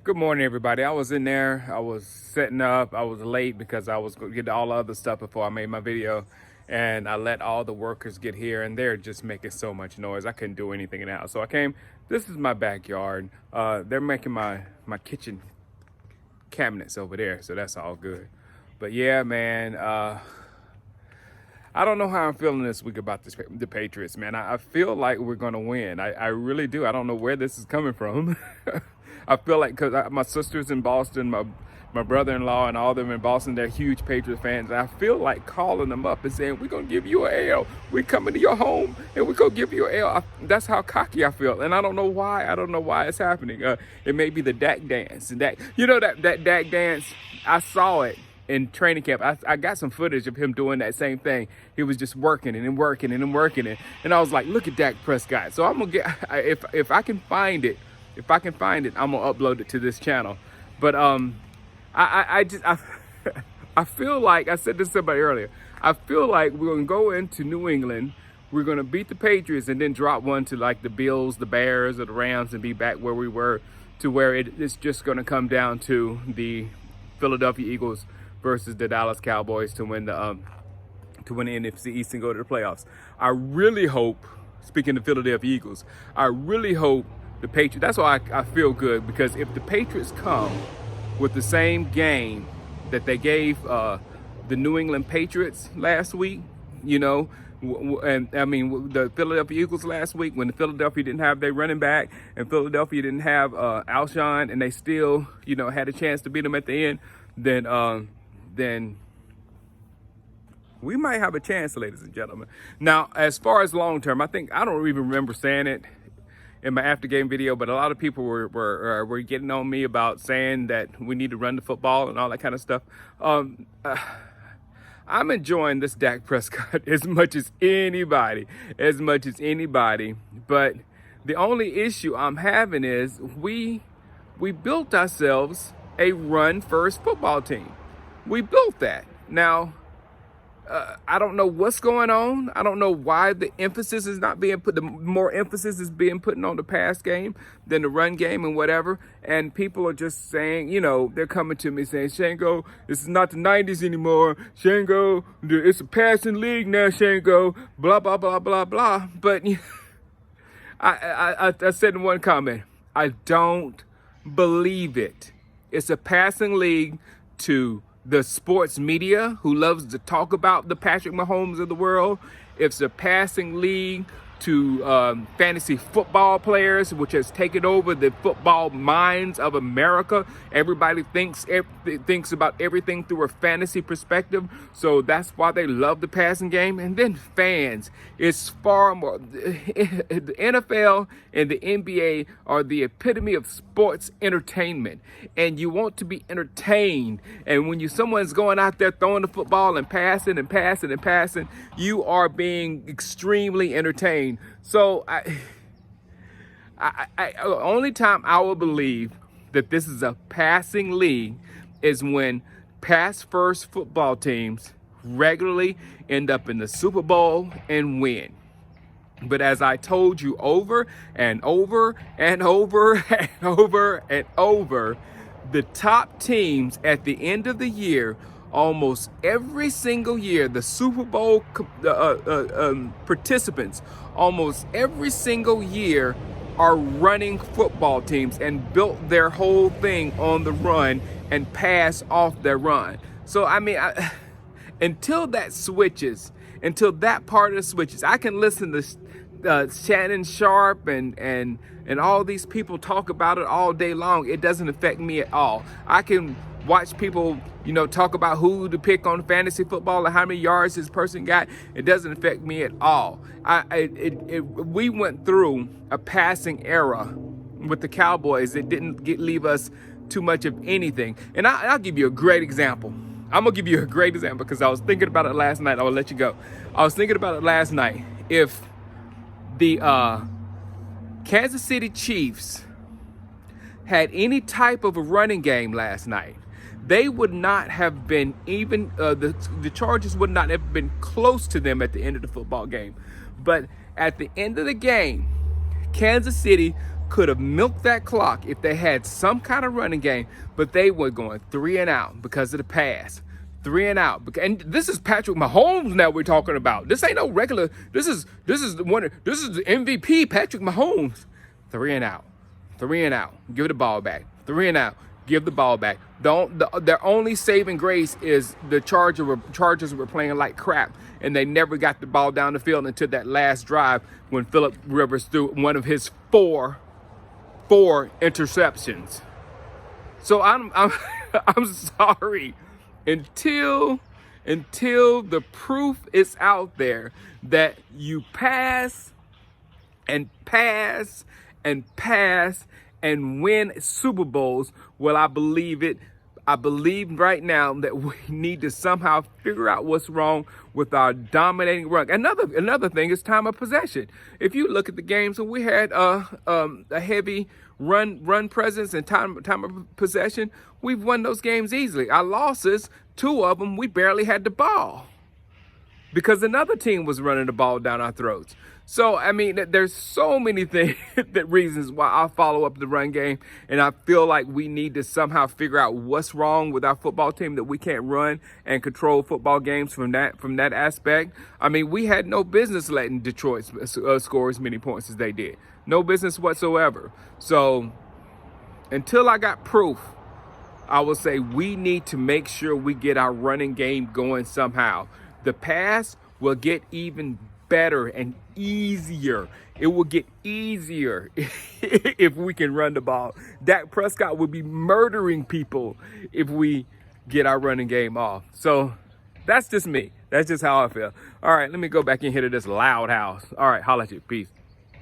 Good morning, everybody. I was in there. I was setting up. I was late because I was going to get to all the other stuff before I made my video. And I let all the workers get here, and they're just making so much noise. I couldn't do anything in the house. So I came. This is my backyard. They're making my kitchen cabinets over there, so that's all good. But yeah, man, I don't know how I'm feeling this week about the Patriots, man. I feel like we're going to win. I really do. I don't know where this is coming from. I feel like because my sister's in Boston, my brother-in-law and all of them in Boston, they're huge Patriots fans. And I feel like calling them up and saying, we're going to give you an L. We're coming to your home and we're going to give you an L. That's how cocky I feel. And I don't know why. I don't know why it's happening. It may be the Dak dance. That Dak dance, I saw it in training camp. I got some footage of him doing that same thing. He was just working and working and working it. And I was like, look at Dak Prescott. So I'm going to get, if I can find it, I'm going to upload it to this channel. But I feel like, I said this to somebody earlier, I feel like we're going to go into New England, we're going to beat the Patriots and then drop one to like the Bills, the Bears, or the Rams and be back where we were, to where it's just going to come down to the Philadelphia Eagles versus the Dallas Cowboys to win the NFC East and go to the playoffs. I really hope, speaking of Philadelphia Eagles, I really hope the Patriots, that's why I feel good, because if the Patriots come with the same game that they gave the New England Patriots last week, and I mean the Philadelphia Eagles last week, when Philadelphia didn't have their running back and Philadelphia didn't have Alshon, and they still had a chance to beat them at the end, then we might have a chance, ladies and gentlemen. Now, as far as long term, I don't even remember saying it in my after game video, but a lot of people were getting on me about saying that we need to run the football and all that kind of stuff. I'm enjoying this Dak Prescott as much as anybody, but the only issue I'm having is we built ourselves a run-first football team. We built that. Now, I don't know what's going on. I don't know why the emphasis is not being put. The more emphasis is being put on the pass game than the run game and whatever. And people are just saying, they're coming to me saying, Shango, this is not the 90s anymore. Shango, it's a passing league now, Shango. Blah, blah, blah, blah, blah. But I said in one comment, I don't believe it. It's a passing league to the sports media who loves to talk about the Patrick Mahomes of the world. It's a passing league to fantasy football players, which has taken over the football minds of America. Everybody thinks about everything through a fantasy perspective, so that's why they love the passing game. And then fans, it's far more. The NFL and the NBA are the epitome of sports entertainment, and you want to be entertained. And when someone's going out there throwing the football and passing, you are being extremely entertained. So only time I will believe that this is a passing league is when pass first football teams regularly end up in the Super Bowl and win. But as I told you over and over and over and over and over, the top teams at the end of the year, almost every single year, the Super Bowl participants, almost every single year, are running football teams and built their whole thing on the run and pass off their run. So, I mean, until that part of it switches, I can listen to Shannon Sharp and all these people talk about it all day long. It doesn't affect me at all. I can watch people, talk about who to pick on fantasy football and how many yards this person got. It doesn't affect me at all. We went through a passing era with the Cowboys. It didn't leave us too much of anything. And I'll give you a great example. I'm going to give you a great example because I was thinking about it last night. I will let you go. I was thinking about it last night. If the Kansas City Chiefs had any type of a running game last night, they would not have been even, the Chargers would not have been close to them at the end of the football game. But at the end of the game, Kansas City could have milked that clock if they had some kind of running game, but they were going 3 and out because of the pass. 3 and out. And this is Patrick Mahomes now we're talking about. This ain't no regular. This is the MVP, Patrick Mahomes. 3 and out. 3 and out. Give the ball back. 3 and out. Give the ball back. Their only saving grace is the Chargers were playing like crap, and they never got the ball down the field until that last drive when Phillip Rivers threw one of his four interceptions. So I'm I'm sorry. Until the proof is out there that you pass and pass and pass and win Super Bowls, well, I believe it. I believe right now that we need to somehow figure out what's wrong with our dominating run. Another thing is time of possession. If you look at the games when we had a heavy run presence and time of possession, we've won those games easily. Our losses, 2 of them, we barely had the ball because another team was running the ball down our throats. So, I mean, there's so many reasons why I follow up the run game, and I feel like we need to somehow figure out what's wrong with our football team that we can't run and control football games from that aspect. I mean, we had no business letting Detroit score as many points as they did. No business whatsoever. So, until I got proof, I will say we need to make sure we get our running game going somehow. The pass will get even better and easier. It will get easier if we can run the ball. Dak Prescott will be murdering people if we get our running game off. So that's just me. That's just how I feel. All right, let me go back in here to this loud house. All right, holla at you. Peace.